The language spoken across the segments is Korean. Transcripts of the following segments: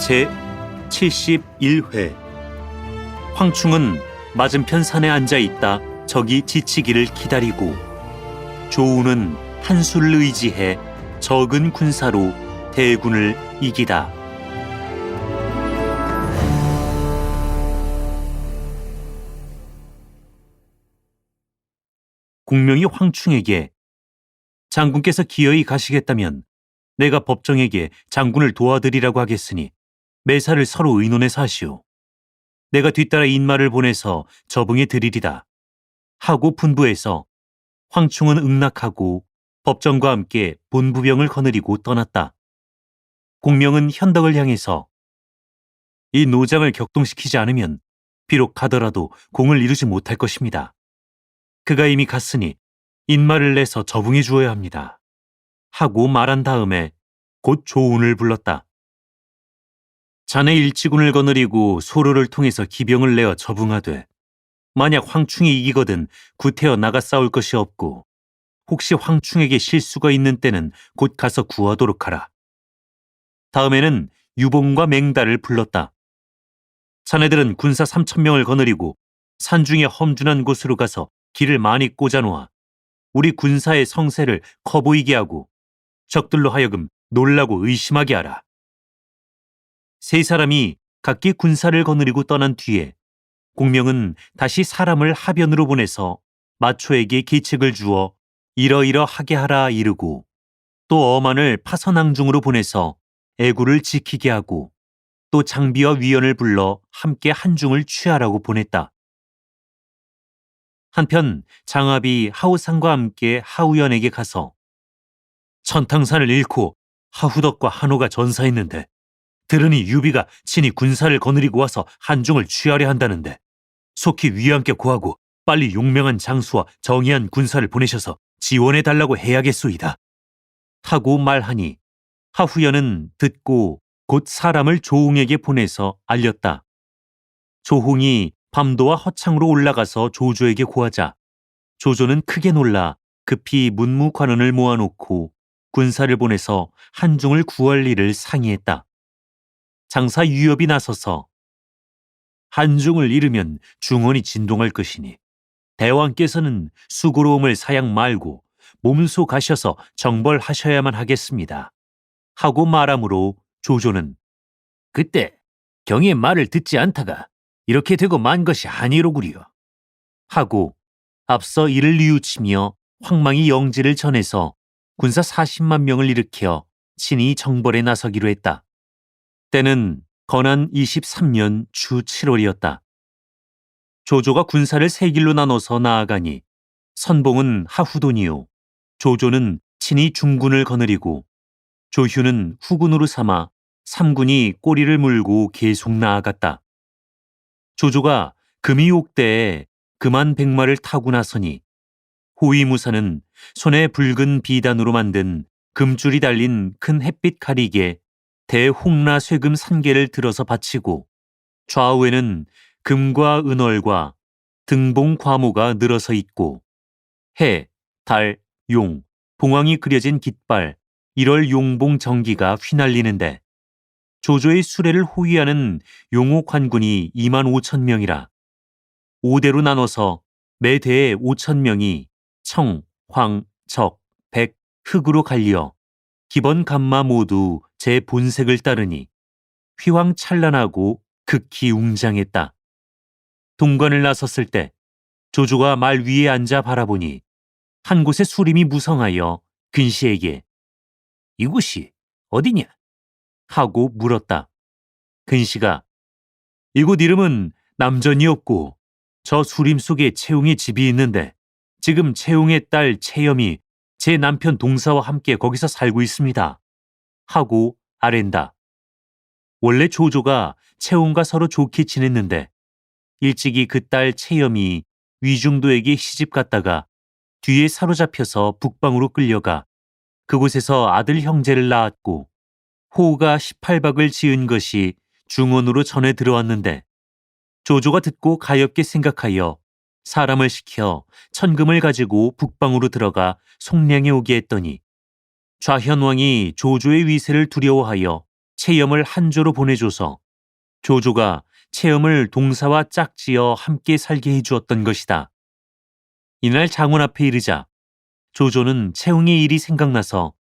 제 71회. 황충은 맞은편 산에 앉아 있다 적이 지치기를 기다리고, 조우는 한수를 의지해 적은 군사로 대군을 이기다. 공명이 황충에게 장군께서 기어이 가시겠다면 내가 법정에게 장군을 도와드리라고 하겠으니 매사를 서로 의논해서 하시오. 내가 뒤따라 인마를 보내서 저붕해 드리리다 하고 분부해서 황충은 응낙하고 법정과 함께 본부병을 거느리고 떠났다. 공명은 현덕을 향해서 이 노장을 격동시키지 않으면 비록 가더라도 공을 이루지 못할 것입니다. 그가 이미 갔으니 인마를 내서 저붕해 주어야 합니다 하고 말한 다음에 곧 조운을 불렀다. 자네 일지군을 거느리고 소로를 통해서 기병을 내어 저붕하되, 만약 황충이 이기거든 구태여 나가 싸울 것이 없고, 혹시 황충에게 실수가 있는 때는 곧 가서 구하도록 하라. 다음에는 유봉과 맹달을 불렀다. 자네들은 군사 3,000명을 거느리고 산중에 험준한 곳으로 가서 길을 많이 꽂아놓아 우리 군사의 성세를 커 보이게 하고 적들로 하여금 놀라고 의심하게 하라. 세 사람이 각기 군사를 거느리고 떠난 뒤에 공명은 다시 사람을 하변으로 보내서 마초에게 계책을 주어 이러이러하게 하라 이르고, 또 어만을 파선항중으로 보내서 애구를 지키게 하고, 또 장비와 위원을 불러 함께 한중을 취하라고 보냈다. 한편 장압이 하우상과 함께 하우연에게 가서 천탕산을 잃고 하후덕과 한호가 전사했는데, 들으니 유비가 친히 군사를 거느리고 와서 한중을 취하려 한다는데, 속히 위함께 고하고 빨리 용명한 장수와 정의한 군사를 보내셔서 지원해달라고 해야겠소이다 하고 말하니, 하후연은 듣고 곧 사람을 조홍에게 보내서 알렸다. 조홍이 밤도와 허창으로 올라가서 조조에게 고하자 조조는 크게 놀라 급히 문무관원을 모아놓고 군사를 보내서 한중을 구할 일을 상의했다. 장사 유엽이 나서서 한중을 잃으면 중원이 진동할 것이니 대왕께서는 수고로움을 사양 말고 몸소 가셔서 정벌하셔야만 하겠습니다 하고 말하므로, 조조는 그때 경의 말을 듣지 않다가 이렇게 되고 만 것이 아니로구려 하고 앞서 이를 뉘우치며 황망히 영지를 전해서 군사 40만 명을 일으켜 친히 정벌에 나서기로 했다. 때는 건한 23년 주 7월이었다. 조조가 군사를 세 길로 나눠서 나아가니, 선봉은 하후돈이요, 조조는 친히 중군을 거느리고 조휴는 후군으로 삼아 3군이 꼬리를 물고 계속 나아갔다. 조조가 금이옥대에 금한 백마를 타고 나서니, 호위무사는 손에 붉은 비단으로 만든 금줄이 달린 큰 햇빛 가리개 대홍라 쇠금 산개를 들어서 바치고, 좌우에는 금과 은얼과 등봉 과모가 늘어서 있고, 해, 달, 용, 봉황이 그려진 깃발 1월 용봉 정기가 휘날리는데, 조조의 수레를 호위하는 용호 관군이 25,000명이라 5대로 나눠서 매 대에 5,000명이 청, 황, 적, 백, 흑으로 갈려 기번 감마 모두 제 본색을 따르니 휘황찬란하고 극히 웅장했다. 동관을 나섰을 때 조조가 말 위에 앉아 바라보니 한 곳에 수림이 무성하여 근시에게 이곳이 어디냐 하고 물었다. 근시가 이곳 이름은 남전이었고 저 수림 속에 채웅의 집이 있는데 지금 채웅의 딸 채염이 제 남편 동사와 함께 거기서 살고 있습니다 하고 아랜다. 원래 조조가 채웅과 서로 좋게 지냈는데 일찍이 그 딸 채염이 위중도에게 시집갔다가 뒤에 사로잡혀서 북방으로 끌려가 그곳에서 아들 형제를 낳았고, 호우가 18박을 지은 것이 중원으로 전해 들어왔는데, 조조가 듣고 가엾게 생각하여 사람을 시켜 천금을 가지고 북방으로 들어가 송량에 오게 했더니, 좌현왕이 조조의 위세를 두려워하여 채염을 한조로 보내줘서 조조가 채염을 동사와 짝지어 함께 살게 해주었던 것이다. 이날 장원 앞에 이르자 조조는 채웅의 일이 생각나서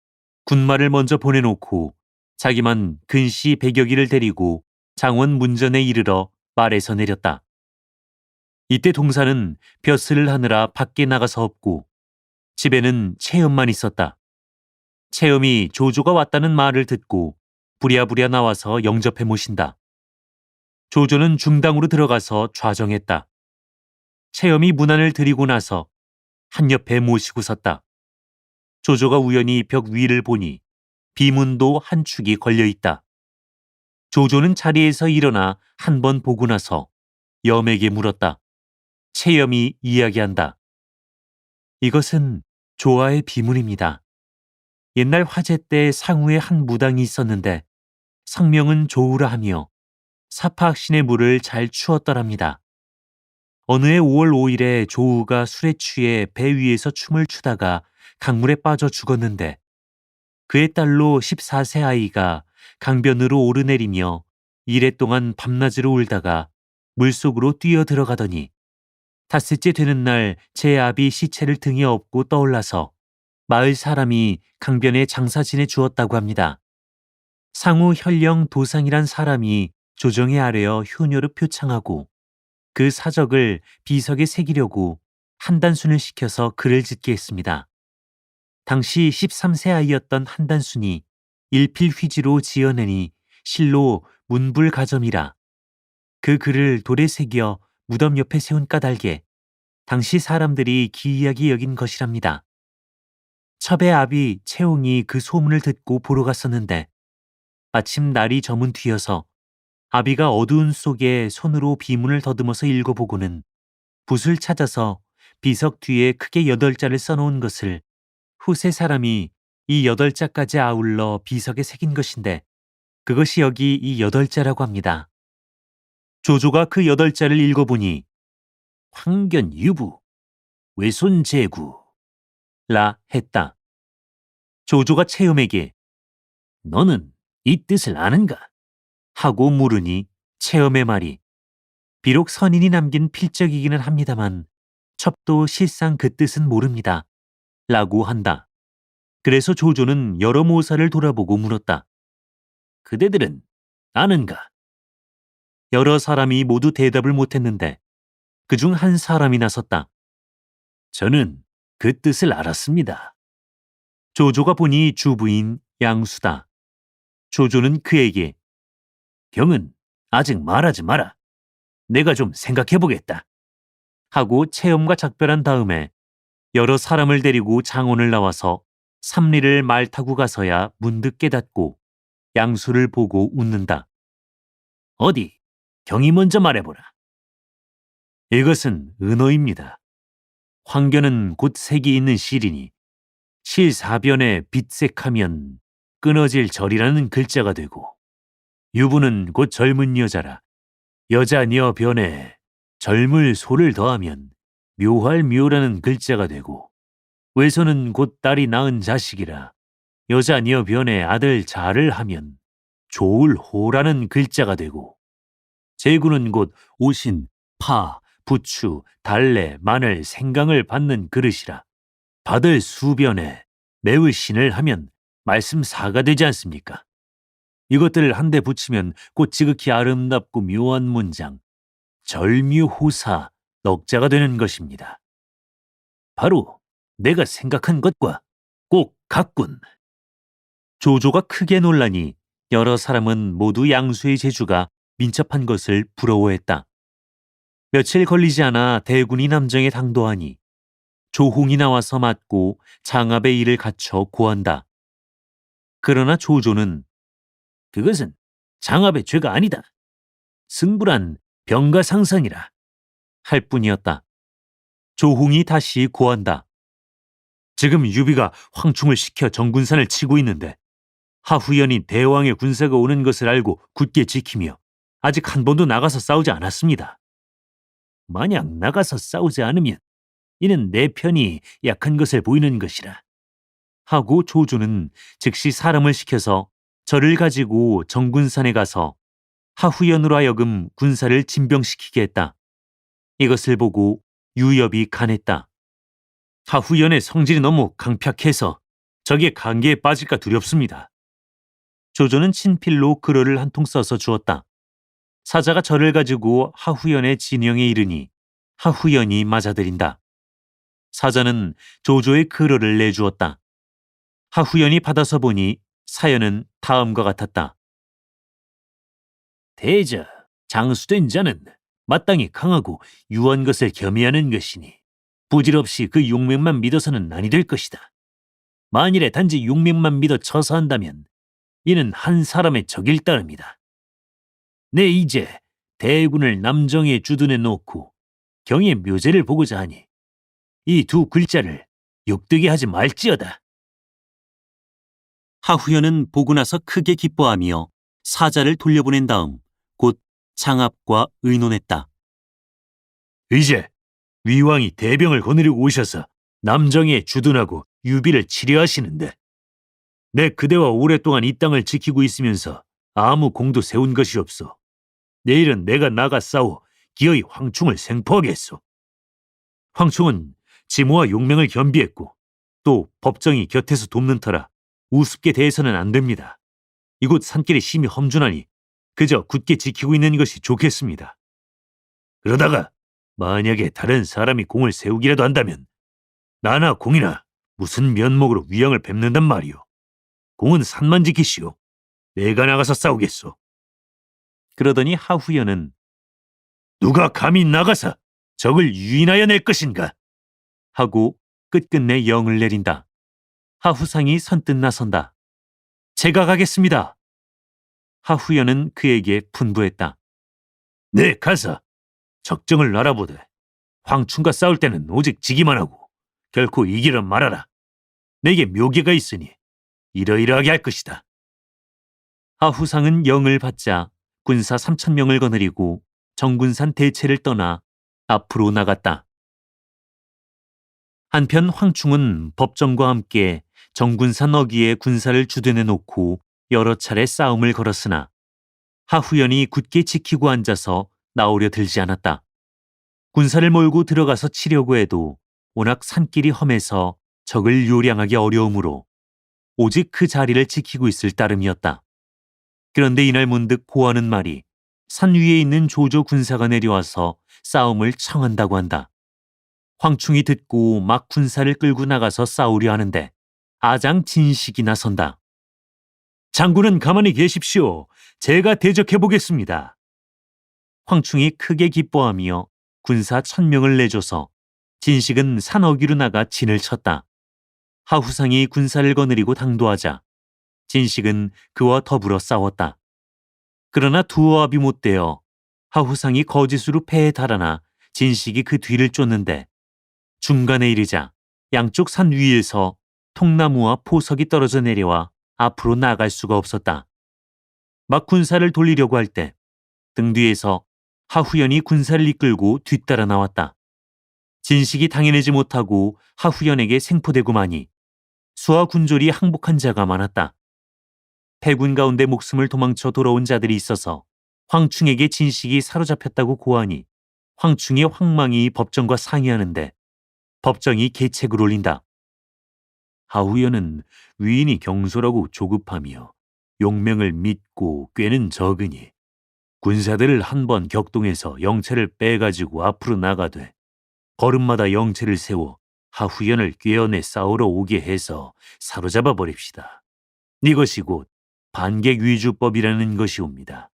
군말을 먼저 보내놓고 자기만 근시 100여기를 데리고 장원 문전에 이르러 말에서 내렸다. 이때 동사는 벼슬을 하느라 밖에 나가서 없고 집에는 채염만 있었다. 채염이 조조가 왔다는 말을 듣고 부랴부랴 나와서 영접해 모신다. 조조는 중당으로 들어가서 좌정했다. 채염이 문안을 드리고 나서 한 옆에 모시고 섰다. 조조가 우연히 벽 위를 보니 비문도 한 축이 걸려 있다. 조조는 자리에서 일어나 한 번 보고 나서 염에게 물었다. 채염이 이야기한다. 이것은 조아의 비문입니다. 옛날 화제 때 상우에 한 무당이 있었는데 성명은 조우라 하며 사파학신의 물을 잘 추었더랍니다. 어느 해 5월 5일에 조우가 술에 취해 배 위에서 춤을 추다가 강물에 빠져 죽었는데 그의 딸로 14세 아이가 강변으로 오르내리며 이래 동안 밤낮으로 울다가 물속으로 뛰어 들어가더니 닷새째 되는 날 제 아비 시체를 등에 업고 떠올라서 마을 사람이 강변에 장사 지내 주었다고 합니다. 상우 현령 도상이란 사람이 조정에 아뢰어 효녀로 표창하고 그 사적을 비석에 새기려고 한단순을 시켜서 글을 짓게 했습니다. 당시 13세 아이였던 한단순이 일필휘지로 지어내니 실로 문불가점이라 그 글을 돌에 새겨 무덤 옆에 세운 까닭에 당시 사람들이 기이하게 여긴 것이랍니다. 첩의 아비 채웅이 그 소문을 듣고 보러 갔었는데 마침 날이 저문 뒤여서 아비가 어두운 속에 손으로 비문을 더듬어서 읽어보고는 붓을 찾아서 비석 뒤에 크게 8자를 써놓은 것을 후세 사람이 이 8자까지 아울러 비석에 새긴 것인데 그것이 여기 이 8자라고 합니다. 조조가 그 8자를 읽어보니 황견 유부, 외손 제구 라 했다. 조조가 채염에게 너는 이 뜻을 아는가? 하고 물으니 채염의 말이 비록 선인이 남긴 필적이기는 합니다만 첩도 실상 그 뜻은 모릅니다. 라고 한다. 그래서 조조는 여러 모사를 돌아보고 물었다. 그대들은 아는가? 여러 사람이 모두 대답을 못했는데 그중 한 사람이 나섰다. 저는 그 뜻을 알았습니다. 조조가 보니 주부인 양수다. 조조는 그에게 경은 아직 말하지 마라. 내가 좀 생각해보겠다. 하고 채염과 작별한 다음에 여러 사람을 데리고 장원을 나와서 삼리를 말 타고 가서야 문득 깨닫고 양수를 보고 웃는다. 어디 경이 먼저 말해보라. 이것은 은어입니다. 황견은 곧 색이 있는 실이니 실사변에 빛색하면 끊어질 절이라는 글자가 되고 유부는 곧 젊은 여자라 여자녀 변에 젊을 소를 더하면 묘할 묘라는 글자가 되고 외손은 곧 딸이 낳은 자식이라 여자녀 변에 아들 자를 하면 좋을 호라는 글자가 되고 제구는 곧 오신, 파, 부추, 달래, 마늘, 생강을 받는 그릇이라 받을 수변에 매울 신을 하면 말씀사가 되지 않습니까? 이것들을 한데 붙이면 곧 지극히 아름답고 묘한 문장, 절묘호사, 넉자가 되는 것입니다. 바로 내가 생각한 것과 꼭 같군. 조조가 크게 놀라니 여러 사람은 모두 양수의 재주가 민첩한 것을 부러워했다. 며칠 걸리지 않아 대군이 남정에 당도하니 조홍이 나와서 맞고 장압의 일을 갖춰 고한다. 그러나 조조는 그것은 장압의 죄가 아니다. 승부란 병가상상이라 할 뿐이었다. 조홍이 다시 고한다. 지금 유비가 황충을 시켜 정군산을 치고 있는데 하후연이 대왕의 군사가 오는 것을 알고 굳게 지키며 아직 한 번도 나가서 싸우지 않았습니다. 만약 나가서 싸우지 않으면 이는 내 편이 약한 것을 보이는 것이라. 하고 조조는 즉시 사람을 시켜서 저를 가지고 정군산에 가서 하후연으로 하여금 군사를 진병시키게 했다. 이것을 보고 유엽이 간했다. 하후연의 성질이 너무 강팍해서 적의 관계에 빠질까 두렵습니다. 조조는 친필로 글을 한 통 써서 주었다. 사자가 저를 가지고 하후연의 진영에 이르니 하후연이 맞아들인다. 사자는 조조의 글을 내주었다. 하후연이 받아서 보니 사연은 다음과 같았다. 대저, 장수된 자는 마땅히 강하고 유한 것을 겸해하는 것이니 부질없이 그 용맹만 믿어서는 아니 될 것이다. 만일에 단지 용맹만 믿어 처사한다면 이는 한 사람의 적일 따름이다. 내 이제 대군을 남정에 주둔해 놓고 경의 묘제를 보고자 하니 이 두 글자를 욕되게 하지 말지어다. 하후연은 보고 나서 크게 기뻐하며 사자를 돌려보낸 다음 곧 장압과 의논했다. 이제 위왕이 대병을 거느리고 오셔서 남정에 주둔하고 유비를 치려하시는데 내 그대와 오랫동안 이 땅을 지키고 있으면서 아무 공도 세운 것이 없어. 내일은 내가 나가 싸워 기어이 황충을 생포하겠소. 황충은 지모와 용맹을 겸비했고 또 법정이 곁에서 돕는 터라 우습게 대해서는 안 됩니다. 이곳 산길이 심히 험준하니 그저 굳게 지키고 있는 것이 좋겠습니다. 그러다가 만약에 다른 사람이 공을 세우기라도 한다면 나나 공이나 무슨 면목으로 위왕을 뵙는단 말이오. 공은 산만 지키시오. 내가 나가서 싸우겠소. 그러더니 하후연은 누가 감히 나가서 적을 유인하여 낼 것인가? 하고 끝끝내 영을 내린다. 하후상이 선뜻 나선다. 제가 가겠습니다. 하후연은 그에게 분부했다. 네, 가서 적정을 알아보되 황충과 싸울 때는 오직 지기만 하고 결코 이기려 말아라. 내게 묘계가 있으니 이러이러하게 할 것이다. 하후상은 영을 받자 군사 3,000명을 거느리고 정군산 대체를 떠나 앞으로 나갔다. 한편 황충은 법정과 함께 정군산 어귀에 군사를 주둔해 놓고 여러 차례 싸움을 걸었으나 하후연이 굳게 지키고 앉아서 나오려 들지 않았다. 군사를 몰고 들어가서 치려고 해도 워낙 산길이 험해서 적을 요량하기 어려우므로 오직 그 자리를 지키고 있을 따름이었다. 그런데 이날 문득 고하는 말이 산 위에 있는 조조 군사가 내려와서 싸움을 청한다고 한다. 황충이 듣고 막 군사를 끌고 나가서 싸우려 하는데 아장 진식이 나선다. 장군은 가만히 계십시오. 제가 대적해 보겠습니다. 황충이 크게 기뻐하며 군사 1,000명을 내줘서 진식은 산 어귀로 나가 진을 쳤다. 하후상이 군사를 거느리고 당도하자 진식은 그와 더불어 싸웠다. 그러나 두어합이 못되어 하후상이 거짓으로 패에 달아나 진식이 그 뒤를 쫓는데 중간에 이르자 양쪽 산 위에서 통나무와 포석이 떨어져 내려와 앞으로 나아갈 수가 없었다. 막 군사를 돌리려고 할 때 등 뒤에서 하후연이 군사를 이끌고 뒤따라 나왔다. 진식이 당해내지 못하고 하후연에게 생포되고 마니 수하 군졸이 항복한 자가 많았다. 패군 가운데 목숨을 도망쳐 돌아온 자들이 있어서 황충에게 진식이 사로잡혔다고 고하니 황충의 황망이 법정과 상의하는데 법정이 계책을 올린다. 하후연은 위인이 경솔하고 조급하며 용맹을 믿고 꾀는 적으니 군사들을 한 번 격동해서 영체를 빼가지고 앞으로 나가되 걸음마다 영체를 세워 하후연을 꿰어내 싸우러 오게 해서 사로잡아 버립시다. 이것이 곧 반객위주법이라는 것이옵니다.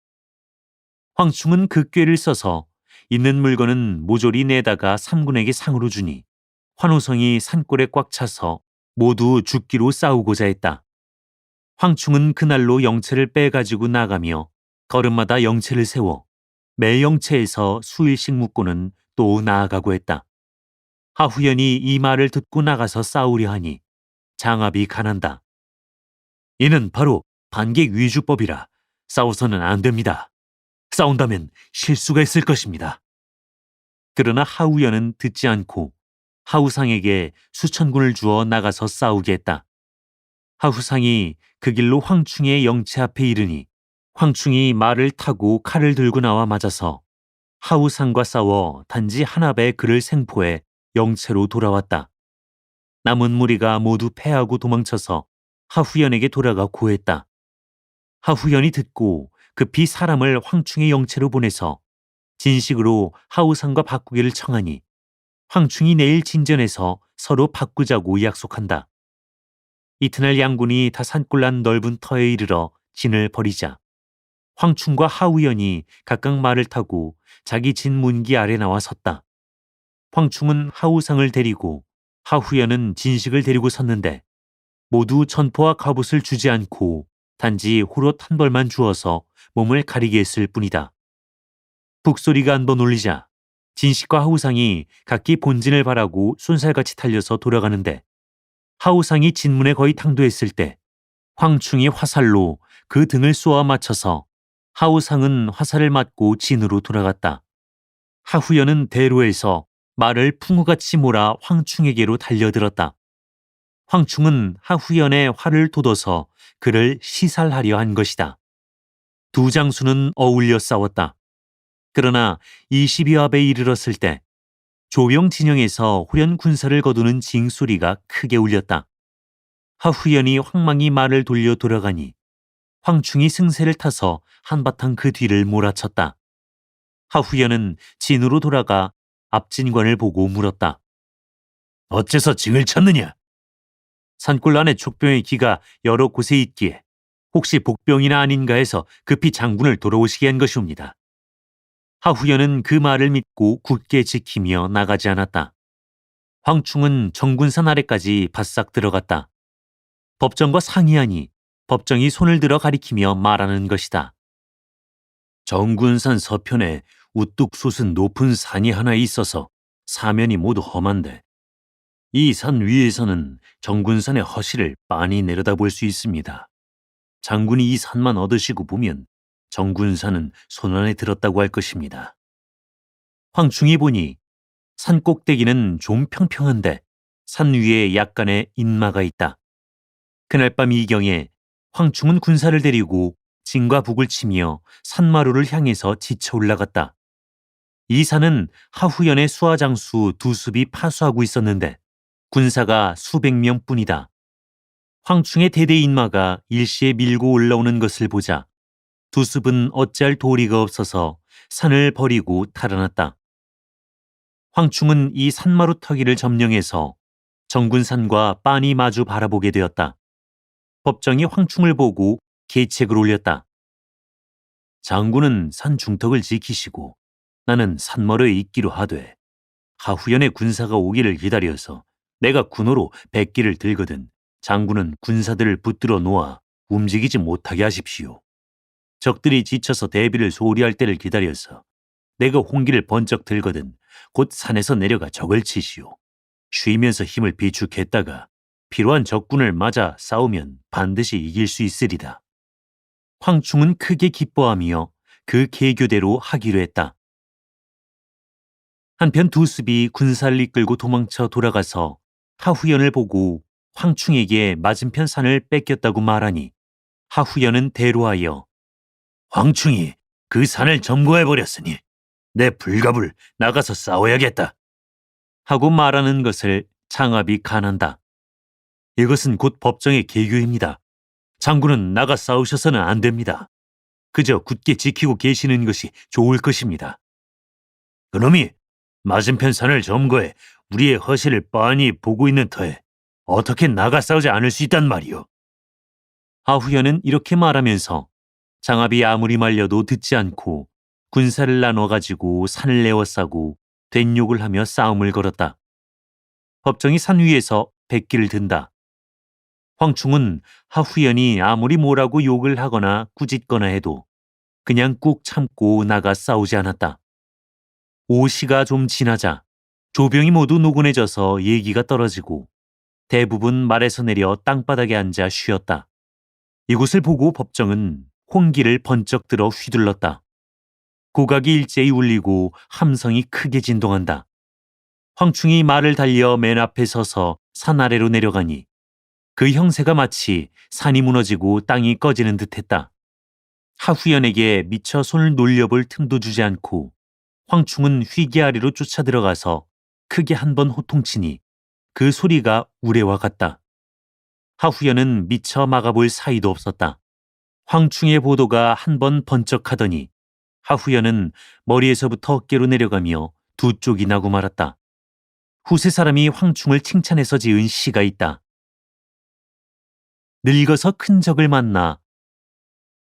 황충은 그 꾀를 써서 있는 물건은 모조리 내다가 삼군에게 상으로 주니 환호성이 산골에 꽉 차서 모두 죽기로 싸우고자 했다. 황충은 그날로 영체를 빼가지고 나가며 걸음마다 영체를 세워 매 영체에서 수일씩 묵고는 또 나아가고 했다. 하후연이 이 말을 듣고 나가서 싸우려 하니 장압이 간한다. 이는 바로 반객위주법이라 싸워서는 안 됩니다. 싸운다면 실수가 있을 것입니다. 그러나 하후연은 듣지 않고 하후상에게 수천군을 주어 나가서 싸우게 했다. 하후상이 그 길로 황충의 영체 앞에 이르니 황충이 말을 타고 칼을 들고 나와 맞아서 하후상과 싸워 단지 한 합에 그를 생포해 영체로 돌아왔다. 남은 무리가 모두 패하고 도망쳐서 하후연에게 돌아가 고했다. 하후연이 듣고 급히 사람을 황충의 영체로 보내서 진식으로 하후상과 바꾸기를 청하니 황충이 내일 진전해서 서로 바꾸자고 약속한다. 이튿날 양군이 다 산골난 넓은 터에 이르러 진을 벌이자 황충과 하우연이 각각 말을 타고 자기 진 문기 아래 나와 섰다. 황충은 하우상을 데리고 하후연은 진식을 데리고 섰는데 모두 전포와 갑옷을 주지 않고 단지 호롯 한 벌만 주어서 몸을 가리게 했을 뿐이다. 북소리가 한 번 울리자 진식과 하우상이 각기 본진을 바라고 쏜살같이 달려서 돌아가는데 하우상이 진문에 거의 당도했을 때 황충이 화살로 그 등을 쏘아 맞춰서 하우상은 화살을 맞고 진으로 돌아갔다. 하후연은 대로에서 말을 풍우같이 몰아 황충에게로 달려들었다. 황충은 하후연의 활을 돋워서 그를 시살하려 한 것이다. 두 장수는 어울려 싸웠다. 그러나 22합에 이르렀을 때 조용 진영에서 후련 군사를 거두는 징소리가 크게 울렸다. 하후연이 황망히 말을 돌려 돌아가니 황충이 승세를 타서 한바탕 그 뒤를 몰아쳤다. 하후연은 진으로 돌아가 앞진관을 보고 물었다. 어째서 징을 쳤느냐? 산골 안에 족병의 기가 여러 곳에 있기에 혹시 복병이나 아닌가 해서 급히 장군을 돌아오시게 한 것이옵니다. 하후연은 그 말을 믿고 굳게 지키며 나가지 않았다. 황충은 정군산 아래까지 바싹 들어갔다. 법정과 상의하니 법정이 손을 들어 가리키며 말하는 것이다. 정군산 서편에 우뚝 솟은 높은 산이 하나 있어서 사면이 모두 험한데 이 산 위에서는 정군산의 허실을 빤히 내려다볼 수 있습니다. 장군이 이 산만 얻으시고 보면 정군산은 손안에 들었다고 할 것입니다. 황충이 보니 산 꼭대기는 좀 평평한데 산 위에 약간의 인마가 있다. 그날 밤 이경에 황충은 군사를 데리고 진과 북을 치며 산마루를 향해서 지쳐 올라갔다. 이 산은 하후연의 수하장수 두 숲이 파수하고 있었는데 군사가 수백 명뿐이다. 황충의 대대 인마가 일시에 밀고 올라오는 것을 보자 두 숲은 어찌할 도리가 없어서 산을 버리고 달아났다. 황충은 이 산마루 터기를 점령해서 정군산과 빤히 마주 바라보게 되었다. 법정이 황충을 보고 계책을 올렸다. 장군은 산 중턱을 지키시고 나는 산머루에 있기로 하되 하후연의 군사가 오기를 기다려서 내가 군호로 백기를 들거든 장군은 군사들을 붙들어 놓아 움직이지 못하게 하십시오. 적들이 지쳐서 대비를 소홀히 할 때를 기다려서 내가 홍기를 번쩍 들거든 곧 산에서 내려가 적을 치시오. 쉬면서 힘을 비축했다가 필요한 적군을 맞아 싸우면 반드시 이길 수 있으리다. 황충은 크게 기뻐하며 그 계교대로 하기로 했다. 한편 두 습이 군사를 이끌고 도망쳐 돌아가서 하후연을 보고 황충에게 맞은편 산을 뺏겼다고 말하니 하후연은 대로하여 황충이 그 산을 점거해버렸으니 내 불갑을 나가서 싸워야겠다 하고 말하는 것을 장압이 간한다. 이것은 곧 법정의 계교입니다. 장군은 나가 싸우셔서는 안 됩니다. 그저 굳게 지키고 계시는 것이 좋을 것입니다. 그놈이 맞은편 산을 점거해 우리의 허실을 빤히 보고 있는 터에 어떻게 나가 싸우지 않을 수 있단 말이오. 하후연은 이렇게 말하면서 장압이 아무리 말려도 듣지 않고 군사를 나눠가지고 산을 내어싸고 된욕을 하며 싸움을 걸었다. 법정이 산 위에서 백기를 든다. 황충은 하후연이 아무리 뭐라고 욕을 하거나 꾸짖거나 해도 그냥 꾹 참고 나가 싸우지 않았다. 오시가 좀 지나자 조병이 모두 노곤해져서 얘기가 떨어지고 대부분 말에서 내려 땅바닥에 앉아 쉬었다. 이곳을 보고 법정은 홍기를 번쩍 들어 휘둘렀다. 고각이 일제히 울리고 함성이 크게 진동한다. 황충이 말을 달려 맨 앞에 서서 산 아래로 내려가니 그 형세가 마치 산이 무너지고 땅이 꺼지는 듯했다. 하후연에게 미처 손을 놀려볼 틈도 주지 않고 황충은 휘기 아래로 쫓아 들어가서 크게 한 번 호통치니 그 소리가 우레와 같다. 하후연은 미처 막아볼 사이도 없었다. 황충의 보도가 한 번 번쩍하더니 하후연은 머리에서부터 어깨로 내려가며 두 쪽이 나고 말았다. 후세 사람이 황충을 칭찬해서 지은 시가 있다. 늙어서 큰 적을 만나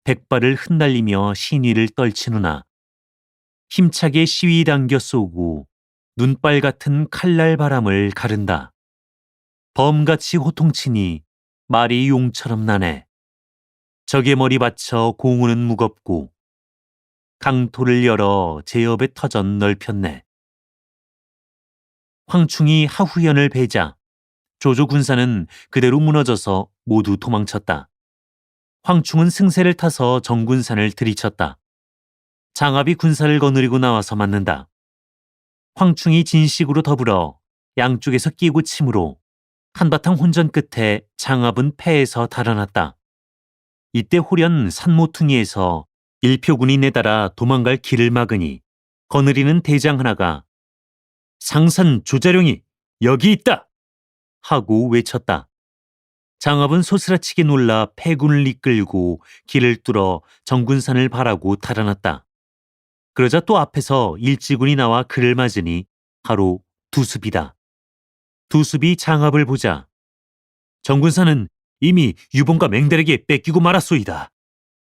백발을 흩날리며 신위를 떨치누나 힘차게 시위 당겨 쏘고 눈발 같은 칼날 바람을 가른다. 범같이 호통치니 말이 용처럼 나네. 적의 머리 받쳐 공우는 무겁고 강토를 열어 제업에 터전 넓혔네. 황충이 하후연을 베자 조조 군사는 그대로 무너져서 모두 도망쳤다. 황충은 승세를 타서 정군산을 들이쳤다. 장압이 군사를 거느리고 나와서 맞는다. 황충이 진식으로 더불어 양쪽에서 끼고 침으로 한바탕 혼전 끝에 장압은 패에서 달아났다. 이때 홀연 산모퉁이에서 일표군이 내달아 도망갈 길을 막으니 거느리는 대장 하나가 상산 조자룡이 여기 있다! 하고 외쳤다. 장압은 소스라치게 놀라 패군을 이끌고 길을 뚫어 정군산을 바라고 달아났다. 그러자 또 앞에서 일지군이 나와 그를 맞으니 바로 두습이다. 두습이 장압을 보자 정군산은 이미 유봉과 맹달에게 뺏기고 말았소이다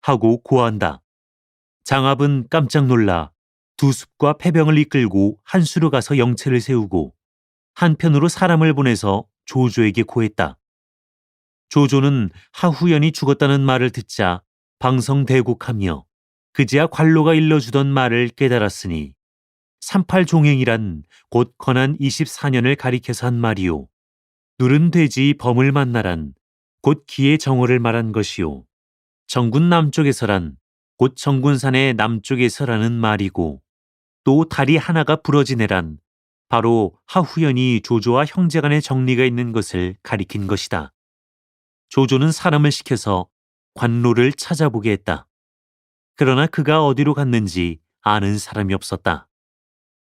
하고 고한다. 장압은 깜짝 놀라 두습과 패병을 이끌고 한수로 가서 영체를 세우고 한편으로 사람을 보내서 조조에게 고했다. 조조는 하후연이 죽었다는 말을 듣자 방성대곡하며 그제야 관로가 일러주던 말을 깨달았으니 38종행이란 곧 건한 24년을 가리켜서 한 말이요. 누른 돼지 범을 만나란 곧 기의 정오를 말한 것이요. 정군 남쪽에서란 곧 정군산의 남쪽에서라는 말이고 또 다리 하나가 부러지네란 바로 하후연이 조조와 형제간의 정리가 있는 것을 가리킨 것이다. 조조는 사람을 시켜서 관로를 찾아보게 했다. 그러나 그가 어디로 갔는지 아는 사람이 없었다.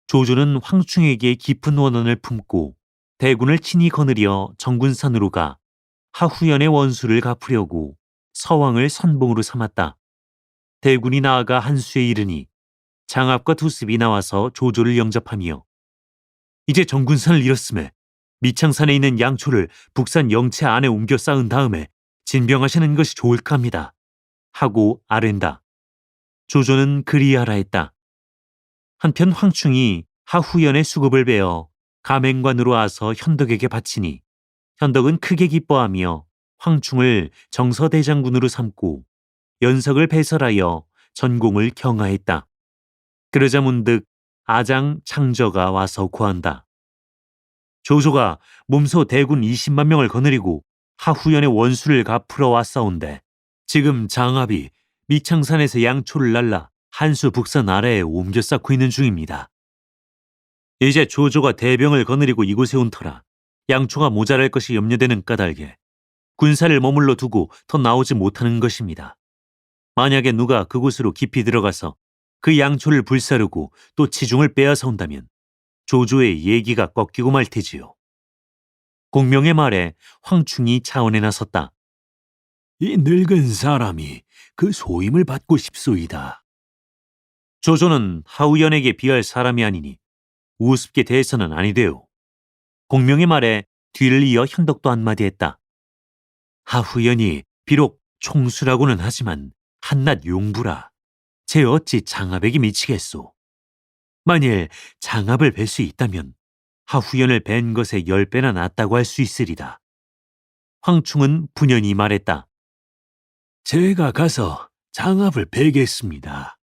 조조는 황충에게 깊은 원한을 품고 대군을 친히 거느려 정군산으로 가 하후연의 원수를 갚으려고 서왕을 선봉으로 삼았다. 대군이 나아가 한수에 이르니 장압과 두습이 나와서 조조를 영접하며 이제 정군산을 잃었음에 미창산에 있는 양초를 북산 영체 안에 옮겨 쌓은 다음에 진병하시는 것이 좋을까 합니다. 하고 아랜다. 조조는 그리하라 했다. 한편 황충이 하후연의 수급을 베어 가맹관으로 와서 현덕에게 바치니 현덕은 크게 기뻐하며 황충을 정서대장군으로 삼고 연석을 배설하여 전공을 경하했다. 그러자 문득 아장 창저가 와서 고한다. 조조가 몸소 대군 20만 명을 거느리고 하후연의 원수를 갚으러 왔사온데 지금 장압이 미창산에서 양초를 날라 한수 북산 아래에 옮겨 쌓고 있는 중입니다. 이제 조조가 대병을 거느리고 이곳에 온 터라 양초가 모자랄 것이 염려되는 까닭에 군사를 머물러 두고 더 나오지 못하는 것입니다. 만약에 누가 그곳으로 깊이 들어가서 그 양초를 불사르고 또 치중을 빼앗아 온다면 조조의 예기가 꺾이고 말 테지요. 공명의 말에 황충이 차원에 나섰다. 이 늙은 사람이 그 소임을 받고 싶소이다. 조조는 하우연에게 비할 사람이 아니니 우습게 대해서는 아니되오. 공명의 말에 뒤를 이어 현덕도 한마디 했다. 하후연이 비록 총수라고는 하지만 한낱 용부라. 제 어찌 장압에게 미치겠소. 만일 장압을 뵐 수 있다면 하후연을 뵌 것에 10배나 낫다고 할 수 있으리다. 황충은 분연히 말했다. 제가 가서 장압을 뵈겠습니다.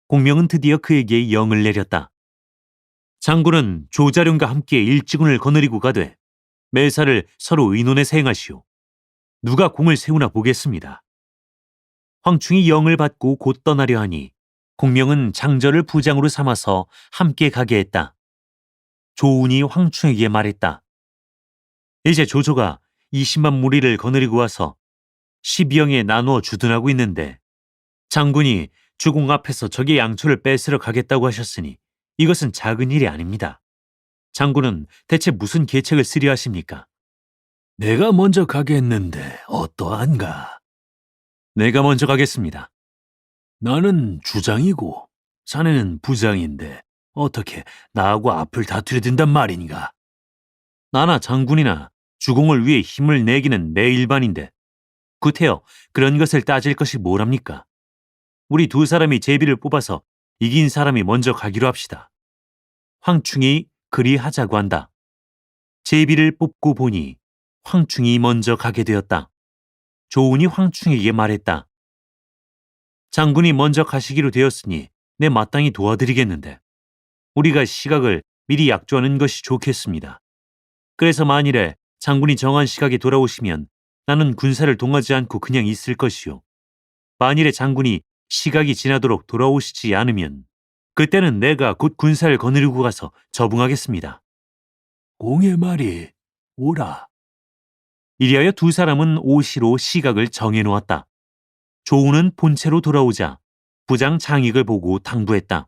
공명은 드디어 그에게 영을 내렸다. 장군은 조자룡과 함께 일지군을 거느리고 가되 매사를 서로 의논해서 행하시오. 누가 공을 세우나 보겠습니다. 황충이 영을 받고 곧 떠나려 하니 공명은 장저를 부장으로 삼아서 함께 가게 했다. 조운이 황충에게 말했다. 이제 조조가 20만 무리를 거느리고 와서 12영에 나누어 주둔하고 있는데 장군이 주공 앞에서 적의 양초를 뺏으러 가겠다고 하셨으니 이것은 작은 일이 아닙니다. 장군은 대체 무슨 계책을 쓰려 하십니까? 내가 먼저 가겠는데 어떠한가? 내가 먼저 가겠습니다. 나는 주장이고 자네는 부장인데 어떻게 나하고 앞을 다투려 든단 말인가? 나나 장군이나 주공을 위해 힘을 내기는 내 일반인데 구태여 그런 것을 따질 것이 뭐랍니까? 우리 두 사람이 제비를 뽑아서 이긴 사람이 먼저 가기로 합시다. 황충이 그리 하자고 한다. 제비를 뽑고 보니 황충이 먼저 가게 되었다. 조운이 황충에게 말했다. 장군이 먼저 가시기로 되었으니 내 마땅히 도와드리겠는데 우리가 시각을 미리 약조하는 것이 좋겠습니다. 그래서 만일에 장군이 정한 시각에 돌아오시면 나는 군사를 동하지 않고 그냥 있을 것이요. 만일에 장군이 시각이 지나도록 돌아오시지 않으면 그때는 내가 곧 군사를 거느리고 가서 저붕하겠습니다. 공의 말이 오라. 이리하여 두 사람은 오시로 시각을 정해놓았다. 조우는 본체로 돌아오자 부장 장익을 보고 당부했다.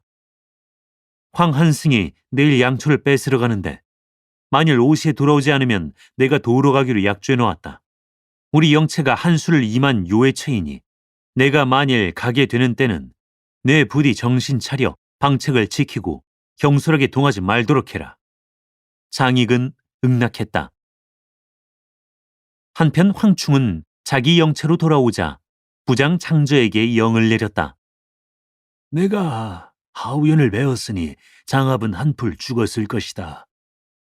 황한승이 내일 양초를 뺏으러 가는데 만일 오시에 돌아오지 않으면 내가 도우러 가기로 약조해놓았다. 우리 영체가 한수를 2만 요에 처이니 내가 만일 가게 되는 때는 내 부디 정신 차려 방책을 지키고 경솔하게 동하지 말도록 해라. 장익은 응낙했다. 한편 황충은 자기 영체로 돌아오자 부장 장저에게 영을 내렸다. 내가 하우연을 배웠으니 장합은 한풀 죽었을 것이다.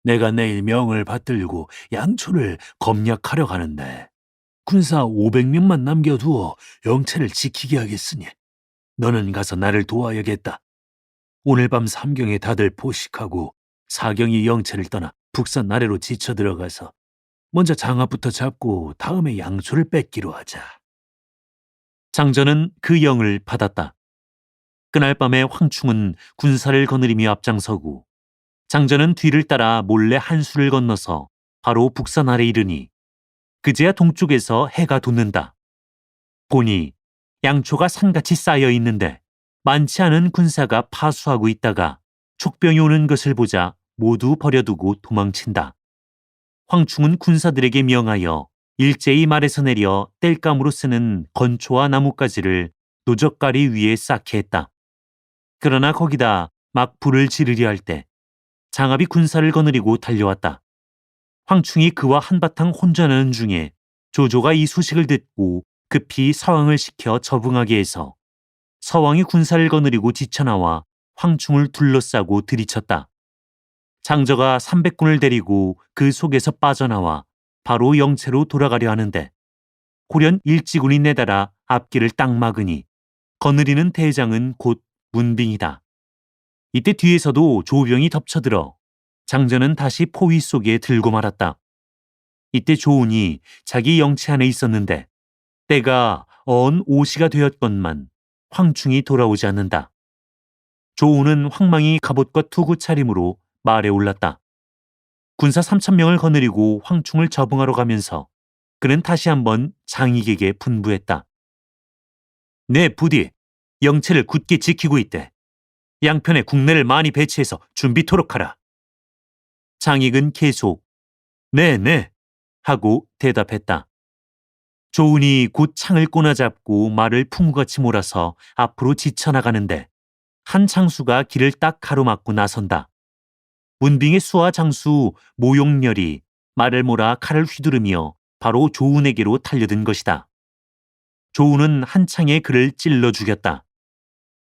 내가 내일 명을 받들고 양초를 검략하려 가는데 군사 500명만 남겨두어 영체를 지키게 하겠으니 너는 가서 나를 도와야겠다. 오늘 밤 3경에 다들 포식하고 4경이 영체를 떠나 북산 아래로 지쳐 들어가서 먼저 장합부터 잡고 다음에 양초를 뺏기로 하자. 장전은 그 영을 받았다. 그날 밤에 황충은 군사를 거느리며 앞장서고 장전은 뒤를 따라 몰래 한수를 건너서 바로 북산 아래 이르니 그제야 동쪽에서 해가 돋는다. 보니 양초가 산같이 쌓여 있는데 많지 않은 군사가 파수하고 있다가 촉병이 오는 것을 보자 모두 버려두고 도망친다. 황충은 군사들에게 명하여 일제히 말에서 내려 땔감으로 쓰는 건초와 나뭇가지를 노적가리 위에 쌓게 했다. 그러나 거기다 막 불을 지르려 할 때 장합이 군사를 거느리고 달려왔다. 황충이 그와 한바탕 혼전하는 중에 조조가 이 소식을 듣고 급히 서왕을 시켜 저붕하게 해서 서왕이 군사를 거느리고 지쳐나와 황충을 둘러싸고 들이쳤다. 장저가 300군을 데리고 그 속에서 빠져나와 바로 영체로 돌아가려 하는데 고련 일지군이 내달아 앞길을 딱 막으니 거느리는 대장은 곧 문빙이다. 이때 뒤에서도 조병이 덮쳐들어 장전은 다시 포위 속에 들고 말았다. 이때 조운이 자기 영체 안에 있었는데 때가 언 5시가 되었건만 황충이 돌아오지 않는다. 조운은 황망이 갑옷과 투구 차림으로 말에 올랐다. 군사 3,000명을 거느리고 황충을 저붕하러 가면서 그는 다시 한번 장익에게 분부했다. 내 부디 영체를 굳게 지키고 있대. 양편에 국내를 많이 배치해서 준비토록 하라. 장익은 계속 네 하고 대답했다. 조운이 곧 창을 꼬나잡고 말을 풍우같이 몰아서 앞으로 지쳐나가는데 한 장수가 길을 딱 가로막고 나선다. 문빙의 수하 장수 모용렬이 말을 몰아 칼을 휘두르며 바로 조운에게로 달려든 것이다. 조운은 한 창에 그를 찔러 죽였다.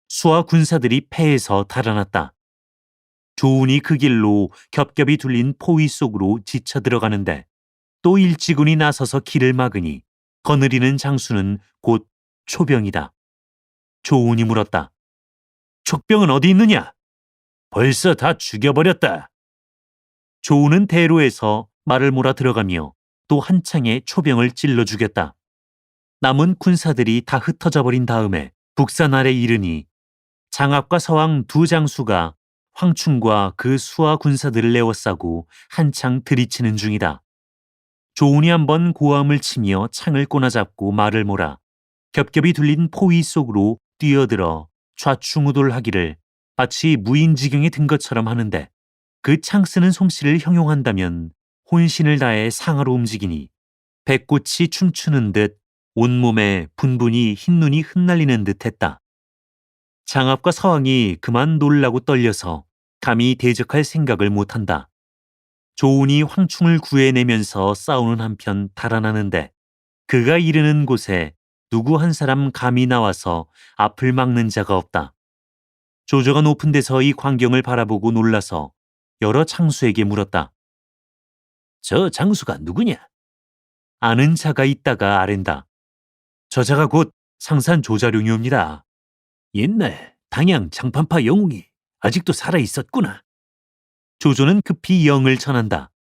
수하 군사들이 패해서 달아났다. 조운이 그 길로 겹겹이 둘린 포위 속으로 지쳐 들어가는데 또 일지군이 나서서 길을 막으니 거느리는 장수는 곧 초병이다. 조운이 물었다. 촉병은 어디 있느냐? 벌써 다 죽여버렸다. 조운은 대로에서 말을 몰아 들어가며 또 한창에 초병을 찔러 죽였다. 남은 군사들이 다 흩어져 버린 다음에 북산 아래 이르니 장합과 서왕 두 장수가 황충과 그 수하 군사들을 내워싸고 한창 들이치는 중이다. 조운이 한번 고함을 치며 창을 꼬나잡고 말을 몰아 겹겹이 둘린 포위 속으로 뛰어들어 좌충우돌하기를 마치 무인지경에 든 것처럼 하는데, 그 창 쓰는 솜씨를 형용한다면 혼신을 다해 상하로 움직이니 백꽃이 춤추는 듯 온몸에 분분히 흰눈이 흩날리는 듯했다. 장압과 서왕이 그만 놀라고 떨려서 감히 대적할 생각을 못한다. 조운이 황충을 구해내면서 싸우는 한편 달아나는데, 그가 이르는 곳에 누구 한 사람 감히 나와서 앞을 막는 자가 없다. 조조가 높은 데서 이 광경을 바라보고 놀라서 여러 장수에게 물었다. 저 장수가 누구냐? 아는 자가 있다가 아랜다. 저자가 곧 상산 조자룡이옵니다. 옛날 당양 장판파 영웅이 아직도 살아 있었구나. 조조는 급히 영을 전한다.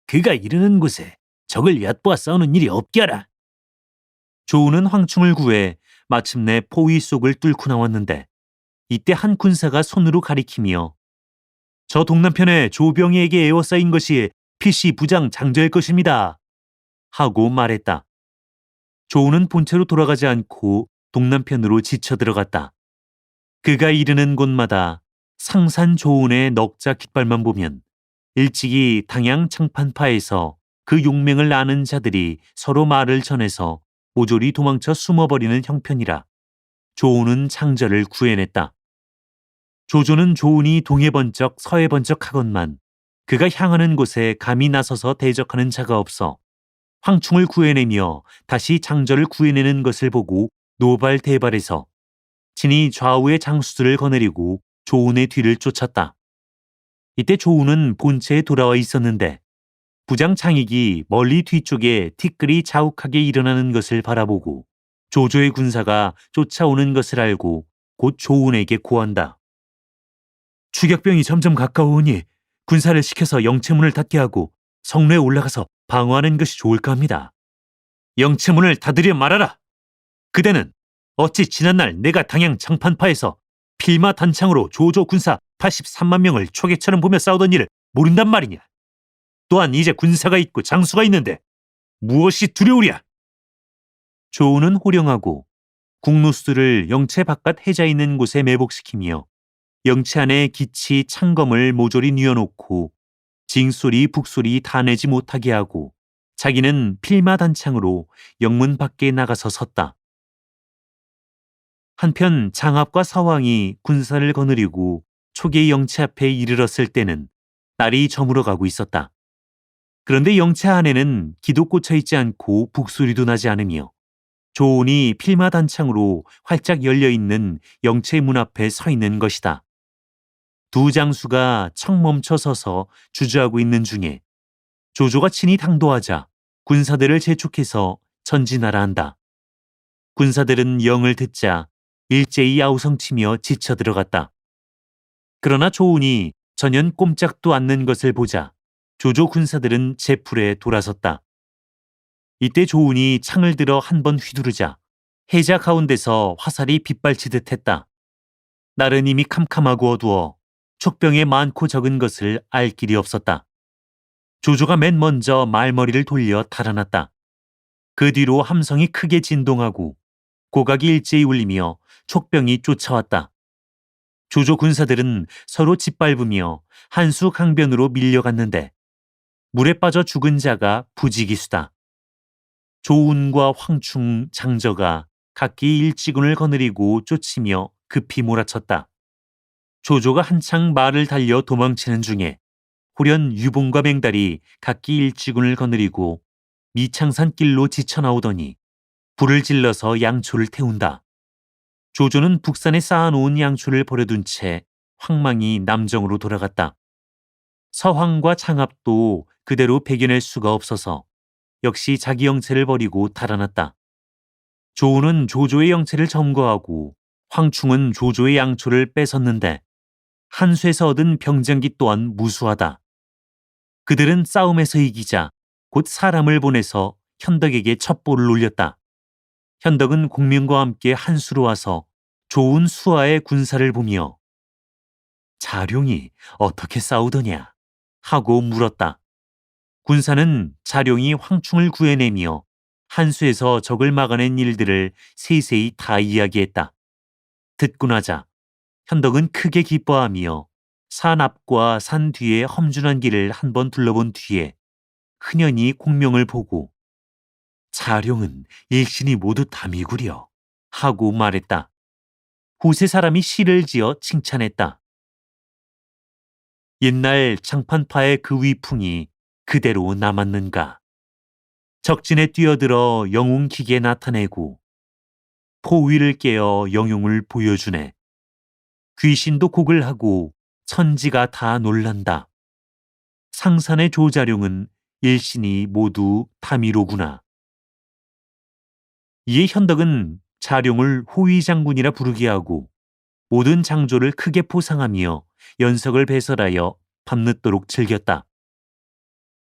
그가 이르는 곳에 적을 얕보아 싸우는 일이 없게 하라. 조우는 황충을 구해 마침내 포위 속을 뚫고 나왔는데, 이때 한 군사가 손으로 가리키며 저 동남편에 조병희에게 에워싸인 것이 필시 부장 장저일 것입니다 하고 말했다. 조우는 본체로 돌아가지 않고 동남편으로 지쳐 들어갔다. 그가 이르는 곳마다 상산 조운의 넉자 깃발만 보면 일찍이 당양 창판파에서 그 용맹을 아는 자들이 서로 말을 전해서 모조리 도망쳐 숨어버리는 형편이라 조운은 장저를 구해냈다. 조조는 조운이 동해 번쩍 서해 번쩍 하건만 그가 향하는 곳에 감히 나서서 대적하는 자가 없어 황충을 구해내며 다시 장저를 구해내는 것을 보고 노발대발해서 친히 좌우의 장수들을 거느리고 조운의 뒤를 쫓았다. 이때 조운은 본체에 돌아와 있었는데, 부장 창익이 멀리 뒤쪽에 티끌이 자욱하게 일어나는 것을 바라보고 조조의 군사가 쫓아오는 것을 알고 곧 조운에게 고한다. 추격병이 점점 가까워오니 군사를 시켜서 영체문을 닫게 하고 성로에 올라가서 방어하는 것이 좋을까 합니다. 영체문을 닫으려 말하라. 그대는 어찌 지난날 내가 당양 장판파에서 필마 단창으로 조조 군사 83만 명을 초계처럼 보며 싸우던 일을 모른단 말이냐. 또한 이제 군사가 있고 장수가 있는데 무엇이 두려우랴. 조우는 호령하고 국노수들을 영체 바깥 해자 있는 곳에 매복시키며 영체 안에 기치 창검을 모조리 뉘어놓고 징소리 북소리 다 내지 못하게 하고 자기는 필마 단창으로 영문 밖에 나가서 섰다. 한편 장압과 서왕이 군사를 거느리고 초계 영체 앞에 이르렀을 때는 날이 저물어가고 있었다. 그런데 영체 안에는 기도 꽂혀 있지 않고 북소리도 나지 않으며 조운이 필마 단창으로 활짝 열려있는 영체 문 앞에 서 있는 것이다. 두 장수가 청 멈춰 서서 주저하고 있는 중에 조조가 친히 당도하자 군사들을 재촉해서 전진하라 한다. 군사들은 영을 듣자 일제히 아우성치며 지쳐 들어갔다. 그러나 조운이 전혀 꼼짝도 않는 것을 보자 조조 군사들은 제풀에 돌아섰다. 이때 조운이 창을 들어 한 번 휘두르자 해자 가운데서 화살이 빗발치듯 했다. 날은 이미 캄캄하고 어두워 촉병에 많고 적은 것을 알 길이 없었다. 조조가 맨 먼저 말머리를 돌려 달아났다. 그 뒤로 함성이 크게 진동하고 고각이 일제히 울리며 촉병이 쫓아왔다. 조조 군사들은 서로 짓밟으며 한수 강변으로 밀려갔는데 물에 빠져 죽은 자가 부지기수다. 조운과 황충, 장저가 각기 일지군을 거느리고 쫓으며 급히 몰아쳤다. 조조가 한창 말을 달려 도망치는 중에 호련 유봉과 맹달이 각기 일지군을 거느리고 미창산 길로 지쳐나오더니 불을 질러서 양초를 태운다. 조조는 북산에 쌓아놓은 양초를 버려둔 채 황망히 남정으로 돌아갔다. 서황과 창압도 그대로 배겨낼 수가 없어서 역시 자기 영체를 버리고 달아났다. 조우는 조조의 영체를 점거하고 황충은 조조의 양초를 뺏었는데 한수에서 얻은 병장기 또한 무수하다. 그들은 싸움에서 이기자 곧 사람을 보내서 현덕에게 첩보를 올렸다. 현덕은 공명과 함께 한수로 와서 좋은 수하의 군사를 보며 자룡이 어떻게 싸우더냐 하고 물었다. 군사는 자룡이 황충을 구해내며 한수에서 적을 막아낸 일들을 세세히 다 이야기했다. 듣고 나자 현덕은 크게 기뻐하며 산 앞과 산 뒤의 험준한 길을 한번 둘러본 뒤에 흔연히 공명을 보고 자룡은 일신이 모두 담이구려 하고 말했다. 후세 사람이 시를 지어 칭찬했다. 옛날 장판파의 그 위풍이 그대로 남았는가. 적진에 뛰어들어 영웅 기계 나타내고 포위를 깨어 영웅을 보여주네. 귀신도 곡을 하고 천지가 다 놀란다. 상산의 조자룡은 일신이 모두 담이로구나. 이에 현덕은 자룡을 호위장군이라 부르게 하고 모든 장조를 크게 포상하며 연석을 배설하여 밤늦도록 즐겼다.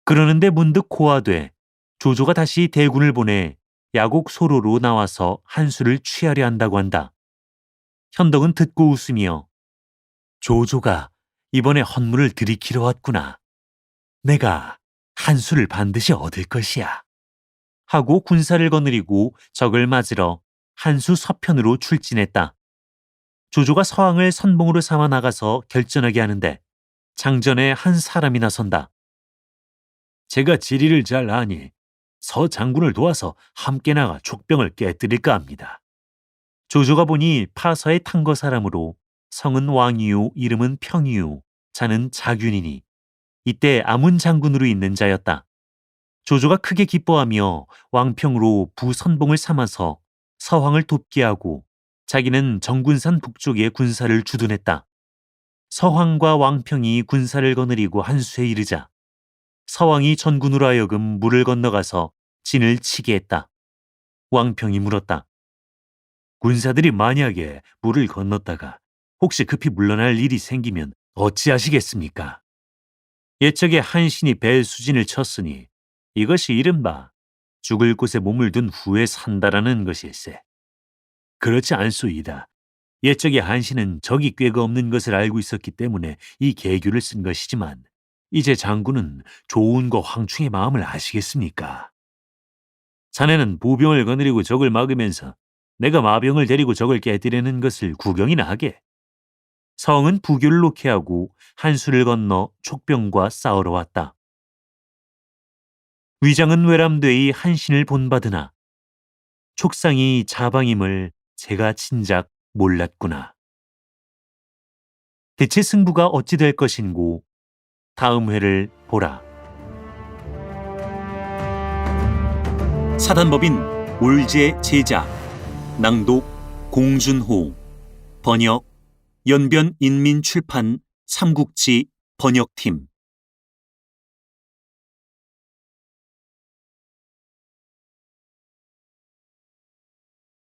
그러는데 문득 고아돼 조조가 다시 대군을 보내 야곡 소로로 나와서 한수를 취하려 한다고 한다. 현덕은 듣고 웃으며 조조가 이번에 헌물을 들이키러 왔구나. 내가 한수를 반드시 얻을 것이야. 하고 군사를 거느리고 적을 맞으러 한수 서편으로 출진했다. 조조가 서왕을 선봉으로 삼아 나가서 결전하게 하는데 장전에 한 사람이 나선다. 제가 지리를 잘 아니 서 장군을 도와서 함께 나가 족병을 깨뜨릴까 합니다. 조조가 보니 파서의 탕거 사람으로 성은 왕이요 이름은 평이요 자는 자균이니 이때 아문 장군으로 있는 자였다. 조조가 크게 기뻐하며 왕평으로 부선봉을 삼아서 서왕을 돕게 하고 자기는 정군산 북쪽에 군사를 주둔했다. 서왕과 왕평이 군사를 거느리고 한수에 이르자 서왕이 전군으로 하여금 물을 건너가서 진을 치게 했다. 왕평이 물었다. 군사들이 만약에 물을 건넜다가 혹시 급히 물러날 일이 생기면 어찌하시겠습니까? 옛적에 한신이 배수진을 쳤으니 이것이 이른바 죽을 곳에 몸을 둔 후에 산다라는 것일세. 그렇지 않소이다. 옛적에 한신은 적이 꾀가 없는 것을 알고 있었기 때문에 이 계규를 쓴 것이지만 이제 장군은 조운과 황충의 마음을 아시겠습니까? 자네는 보병을 거느리고 적을 막으면서 내가 마병을 데리고 적을 깨뜨리는 것을 구경이나 하게. 서왕은 부교를 놓게 하고 한수를 건너 촉병과 싸우러 왔다. 위장은 외람되이 한신을 본받으나 촉상이 자방임을 제가 진작 몰랐구나. 대체 승부가 어찌 될 것인고 다음 회를 보라. 사단법인 올제 제작 낭독 공준호 번역 연변인민출판 삼국지 번역팀